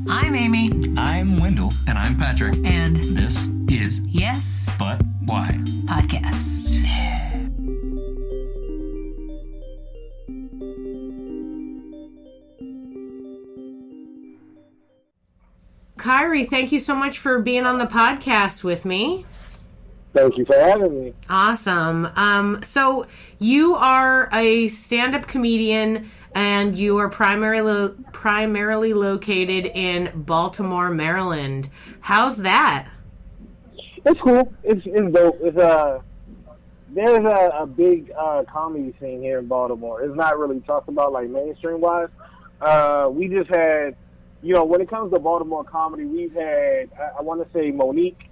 I'm Amy. I'm Wendell. And I'm Patrick. And This is Yes, But Why? Podcast. Khairy, thank you so much for being on the podcast with me. Thank you for having me. Awesome. So you are a stand-up comedian, and you are primarily located in Baltimore, Maryland. How's that? It's cool. It's dope. There's a big comedy scene here in Baltimore. It's not really talked about like mainstream wise. We just had, when it comes to Baltimore comedy, we've had I want to say Monique.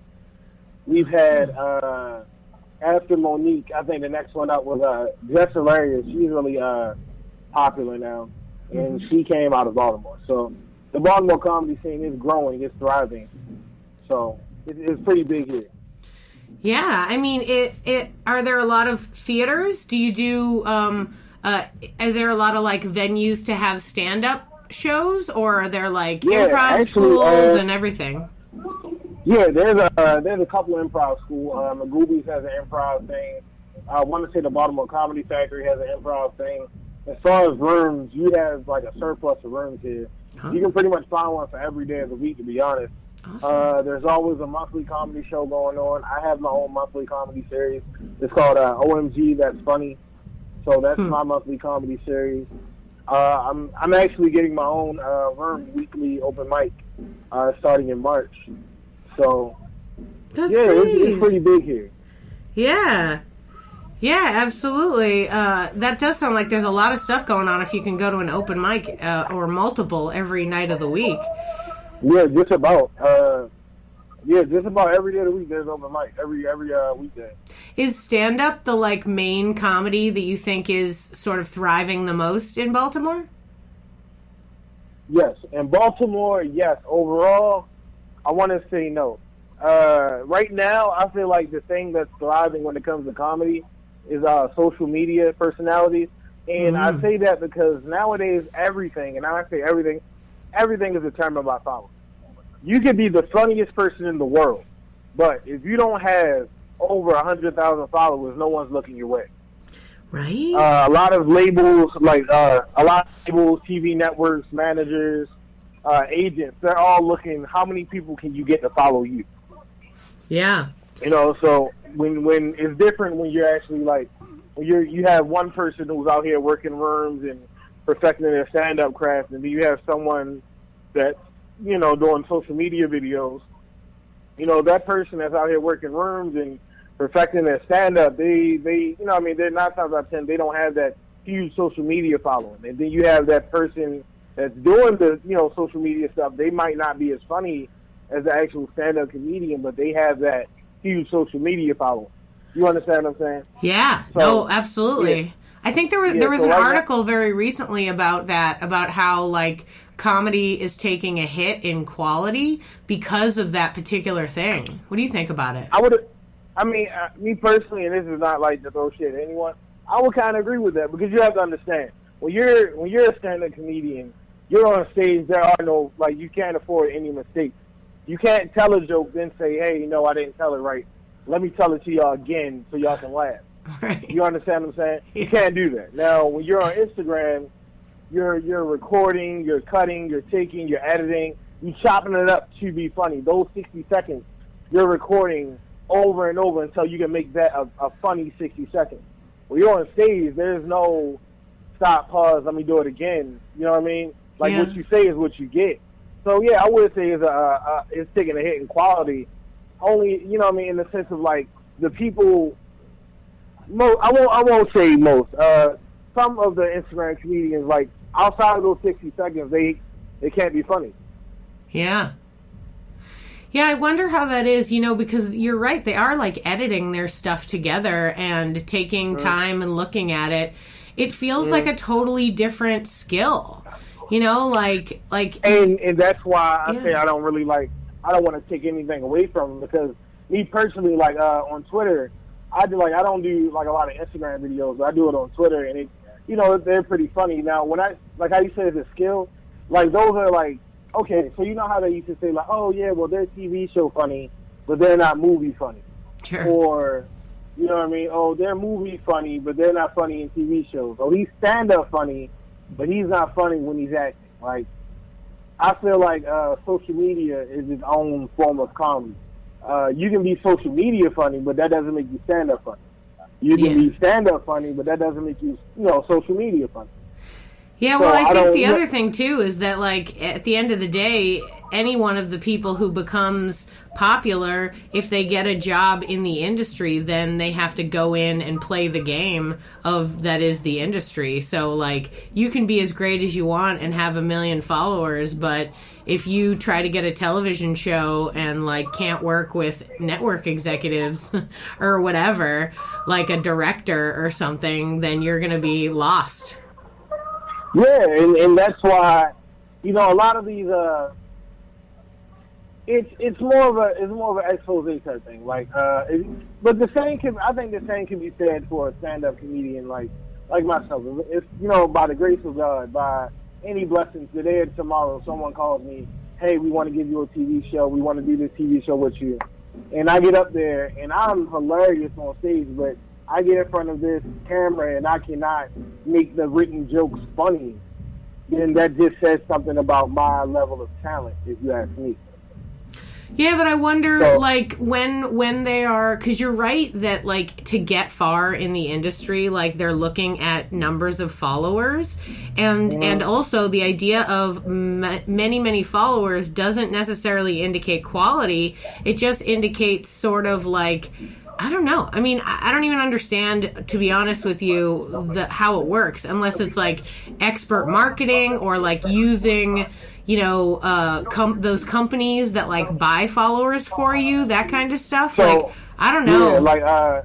We've had after Monique, I think the next one up was Jess Hilarious. She's really popular now, and she came out of Baltimore. So the Baltimore comedy scene is growing, it's thriving. So it's pretty big here. Yeah, I mean, are there a lot of theaters? Do you do? Are there a lot of like venues to have stand-up shows, or are there like improv schools and everything? Yeah, there's a couple of improv schools. Magoobies has an improv thing. I want to say the Baltimore Comedy Factory has an improv thing. As far as rooms, you have like a surplus of rooms here. Huh? You can pretty much find one for every day of the week, to be honest. Awesome. There's always a monthly comedy show going on. I have my own monthly comedy series. It's called OMG That's Funny. So that's my monthly comedy series. I'm actually getting my own room weekly open mic starting in March. So that's it's pretty big here. Yeah. Yeah, absolutely. That does sound like there's a lot of stuff going on if you can go to an open mic or multiple every night of the week. Yeah, just about. Just about every day of the week there's open mic, every weekday. Is stand-up the like main comedy that you think is sort of thriving the most in Baltimore? Yes. In Baltimore, yes. Overall, I want to say no. Right now, I feel like the thing that's thriving when it comes to comedy is social media personalities. And I say that because nowadays everything, and I say everything is determined by followers. You could be the funniest person in the world, but if you don't have over 100,000 followers, no one's looking your way. Right. A lot of labels, TV networks, managers, agents, they're all looking, how many people can you get to follow you? Yeah. So when it's different when you're actually like, when you have one person who's out here working rooms and perfecting their stand-up craft, and then you have someone that's, doing social media videos. That person that's out here working rooms and perfecting their stand-up, they're 9 times out of 10, they don't have that huge social media following. And then you have that person that's doing the, social media stuff. They might not be as funny as the actual stand-up comedian, but they have that huge social media following. You understand what I'm saying? Yeah. So, no, absolutely. Yeah. I think there was an article very recently about that, about how like comedy is taking a hit in quality because of that particular thing. What do you think about it? Me personally, and this is not like to throw shit at anyone, I would kind of agree with that, because you have to understand, when you're a stand-up comedian, you're on stage, there are no, like, you can't afford any mistakes. You can't tell a joke, then say, hey, I didn't tell it right. Let me tell it to y'all again so y'all can laugh. Right. You understand what I'm saying? You can't do that. Now, when you're on Instagram, you're recording, you're cutting, you're taking, you're editing, you're chopping it up to be funny. Those 60 seconds, you're recording over and over until you can make that a funny 60 seconds. When you're on stage, there's no stop, pause, let me do it again. You know what I mean? Like, what you say is what you get. So, yeah, I would say it's taking a hit in quality. Only, in the sense of, like, the people, I won't say most. Some of the Instagram comedians, like, outside of those 60 seconds, they can't be funny. Yeah. Yeah, I wonder how that is, because you're right. They are, like, editing their stuff together and taking time and looking at it. It feels like a totally different skill. And that's why I say I don't really I don't want to take anything away from them, because me personally, on Twitter, I don't do a lot of Instagram videos, but I do it on Twitter, and they're pretty funny. Now, when like how you said it's a skill, like those are like, okay, so you know how they used to say like, oh yeah, well they're TV show funny, but they're not movie funny. Sure. Or, you know what I mean? Oh, they're movie funny, but they're not funny in TV shows. Oh, he's stand-up funny, but he's not funny when he's acting. Like, I feel like social media is its own form of comedy. You can be social media funny, but that doesn't make you stand-up funny. You can be stand-up funny, but that doesn't make you, social media funny. Yeah, well, I think the other thing, too, is that, like, at the end of the day, any one of the people who becomes popular, if they get a job in the industry, then they have to go in and play the game that is the industry. So, like, you can be as great as you want and have 1 million followers, but if you try to get a television show and, like, can't work with network executives or whatever, like a director or something, then you're going to be lost. Yeah, and that's why, a lot of these, it's more of an expose type thing. Like, but I think the same can be said for a stand-up comedian like myself. If by the grace of God, by any blessings, today or tomorrow, someone calls me, hey, we want to give you a TV show. We want to do this TV show with you, and I get up there and I'm hilarious on stage, but I get in front of this camera and I cannot make the written jokes funny, then that just says something about my level of talent, if you ask me. Yeah, but I wonder, like, when they are, because you're right that, like, to get far in the industry, like, they're looking at numbers of followers, and also the idea of many followers doesn't necessarily indicate quality. It just indicates sort of, like, I don't know. I mean, I don't even understand, to be honest with you, how it works, unless it's, like, expert marketing or, like, using, those companies that, like, buy followers for you, that kind of stuff. So, like, I don't know. Yeah, like,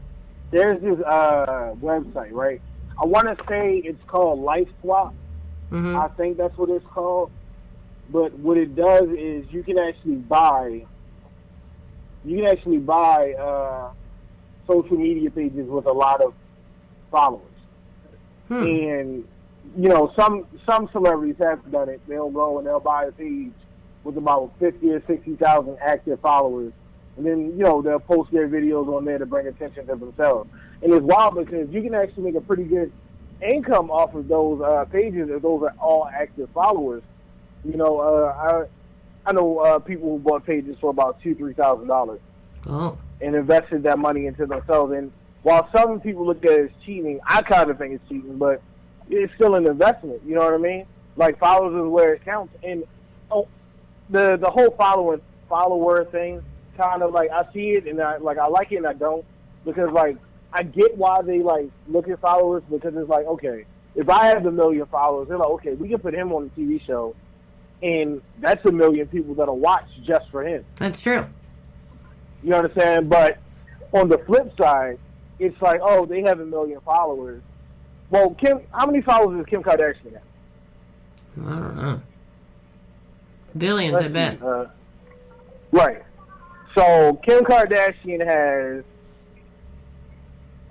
there's this website, right? I want to say it's called LifeSwap. Mm-hmm. I think that's what it's called. But what it does is you can actually buy social media pages with a lot of followers. And, some celebrities have done it. They'll go and they'll buy a page with about 50 or 60,000 active followers. And then, they'll post their videos on there to bring attention to themselves. And it's wild because you can actually make a pretty good income off of those pages if those are all active followers. I know people who bought pages for about $2,000-$3,000. Oh. And invested that money into themselves. And while some people look at it as cheating, I kind of think it's cheating, but it's still an investment. You know what I mean? Like, followers is where it counts. And the whole follower thing, kind of like, I see it and I like it and I don't, because like I get why they like look at followers, because it's like, okay, if I have 1 million followers, they're like, okay, we can put him on a TV show, and that's 1 million people that'll watch just for him. That's true. You know what I'm saying? But on the flip side, it's like, oh, they have 1 million followers. Well, how many followers does Kim Kardashian have? I don't know. Billions, I bet. Right. So Kim Kardashian has.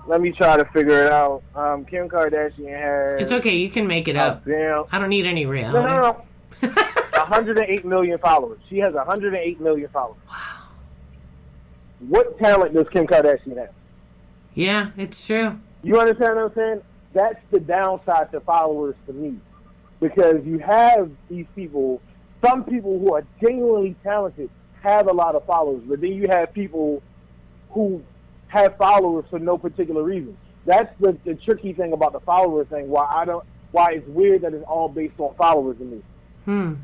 Let me try to figure it out. Kim Kardashian has. It's okay. You can make it up. I don't need any reality. No. 108 million followers. She has 108 million followers. Wow. What talent does Kim Kardashian have? Yeah, it's true. You understand what I'm saying? That's the downside to followers for me. Because you have these people, some people who are genuinely talented have a lot of followers, but then you have people who have followers for no particular reason. That's the tricky thing about the follower thing, why it's weird that it's all based on followers to me.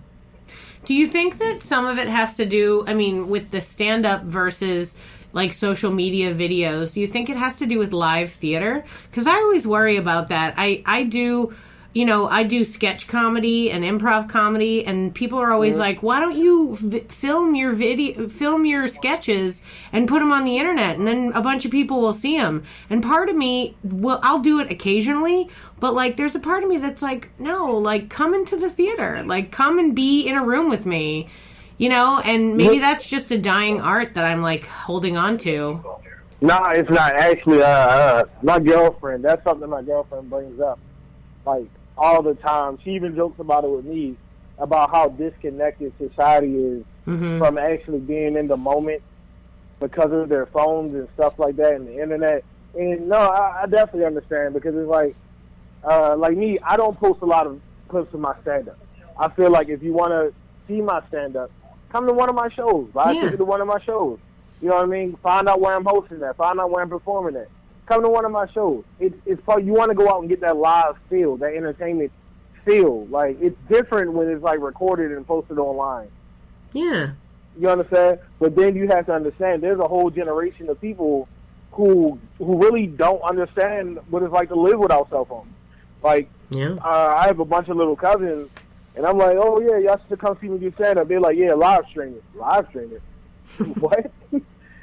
Do you think that some of it has to do, with the stand-up versus, like, social media videos, do you think it has to do with live theater? Because I always worry about that. I do sketch comedy and improv comedy, and people are always like, why don't you film your sketches and put them on the internet, and then a bunch of people will see them. And part of me, I'll do it occasionally, but, like, there's a part of me that's like, no, like, come into the theater. Like, come and be in a room with me, and maybe that's just a dying art that I'm, like, holding on to. No, it's not. Actually, my girlfriend, that's something my girlfriend brings up. like all the time. She even jokes about it with me about how disconnected society is from actually being in the moment because of their phones and stuff like that and the internet. And no, I definitely understand because it's like me, I don't post a lot of clips of my stand-up. I feel like if you want to see my stand-up, come to one of my shows. Buy a ticket to one of my shows. You know what I mean? Find out where I'm hosting at. Find out where I'm performing at. Come to one of my shows. It's probably, you want to go out and get that live feel, that entertainment feel. Like, it's different when it's, like, recorded and posted online. Yeah. You understand? But then you have to understand there's a whole generation of people who really don't understand what it's like to live without cell phones. Like, I have a bunch of little cousins, and I'm like, oh, yeah, y'all should come see me do stand-up. They're like, yeah, live stream it. Live stream it? What?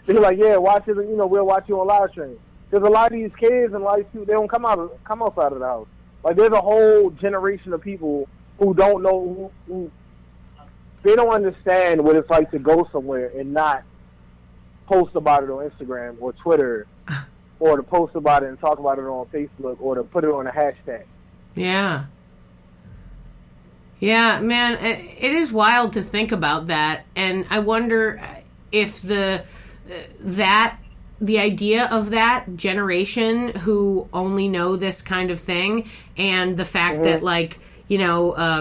They're like, yeah, watch it, we'll watch you on live stream. There's a lot of these kids and a lot of people, they don't come outside of the house. Like, there's a whole generation of people who don't know, who they don't understand what it's like to go somewhere and not post about it on Instagram or Twitter or to post about it and talk about it on Facebook or to put it on a hashtag. Yeah. Yeah, man, it is wild to think about that. And I wonder if the idea of that generation who only know this kind of thing and the fact that, like,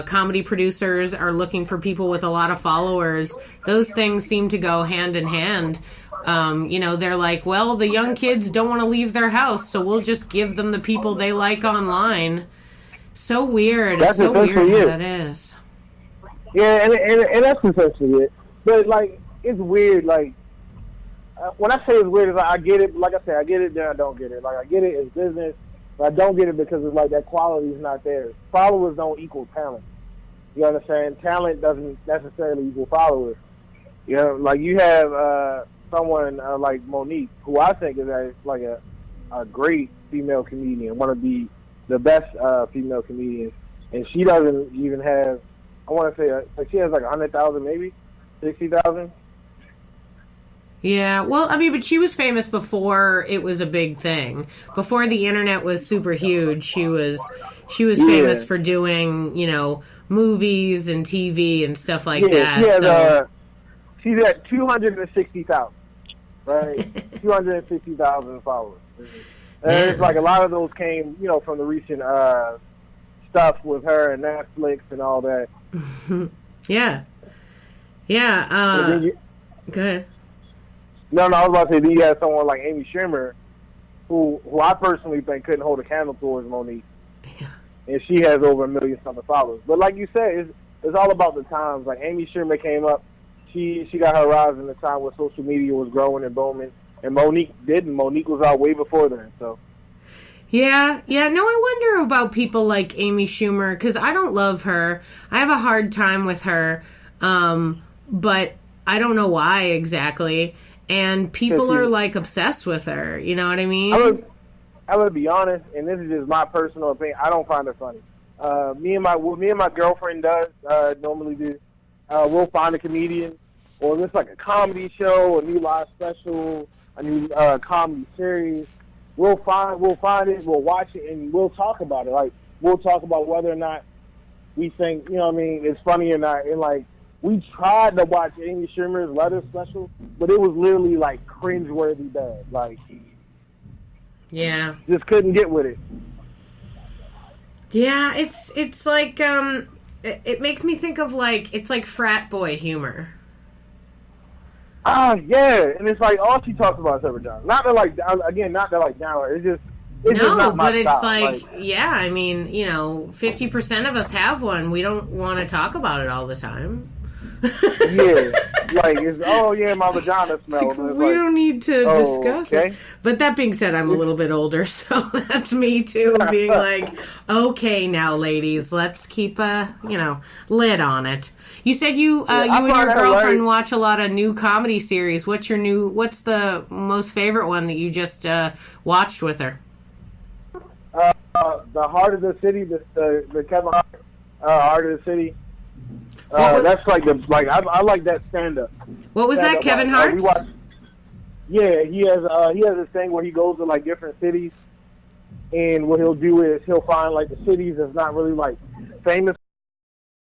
comedy producers are looking for people with a lot of followers, those things seem to go hand in hand. They're like, well, the young kids don't want to leave their house, so we'll just give them the people they like online. So weird. It's so weird how that is. Yeah, and that's essentially it. But, like, it's weird, like, when I say it's weird, it's like I get it. Like I said, I get it, then I don't get it. Like, I get it, it's business, but I don't get it because it's like that quality is not there. Followers don't equal talent. You understand? Talent doesn't necessarily equal followers. You know, like you have someone like Monique, who I think is like a great female comedian, one of the best female comedians, and she doesn't even have. I want to say like she has like 100,000, maybe 60,000. Yeah, well, I mean, but she was famous before it was a big thing. Before the internet was super huge, she was famous for doing, movies and TV and stuff like that. She's at 260,000, right? 250,000 followers. And it's like a lot of those came, from the recent stuff with her and Netflix and all that. Yeah. Yeah. Go ahead. No, I was about to say, then you have someone like Amy Schumer, who I personally think couldn't hold a candle towards Monique. Yeah. And she has over 1 million something followers. But like you said, it's all about the times. Like Amy Schumer came up, she got her rise in the time where social media was growing and booming, and Monique didn't. Monique was out way before then, so. Yeah. No, I wonder about people like Amy Schumer, because I don't love her. I have a hard time with her, but I don't know why exactly. And people are, like, obsessed with her. You know what I mean? I'm going to be honest, and this is just my personal opinion. I don't find her funny. Me and my girlfriend does normally do. We'll find a comedian, or if it's like a comedy show, a new live special, a new comedy series. We'll find it, we'll watch it, and we'll talk about it. Like, we'll talk about whether or not we think, it's funny or not. And, like, we tried to watch Amy Schumer's Letter special, but it was literally, like, cringeworthy bad. Like, yeah. Just couldn't get with it. Yeah, it's like, it makes me think of, like, it's like frat boy humor. Yeah, and it's like all she talks about is her vagina. Not to like down her. It's just not my but it's style. like, yeah. I mean, 50% of us have one. We don't want to talk about it all the time. Yeah, like my vagina smells. We don't need to discuss it. But that being said, I'm a little bit older, so that's me too, being like, okay, now, ladies, let's keep a lid on it. You said you and your girlfriend watch a lot of new comedy series. What's the most favorite one that you just watched with her? The Heart of the City, the Kevin Hart, Heart of the City. That's I like that stand up. What was that, Kevin Hart? Yeah, he has this thing where he goes to like different cities And what he'll do is he'll find like the cities that's not really like famous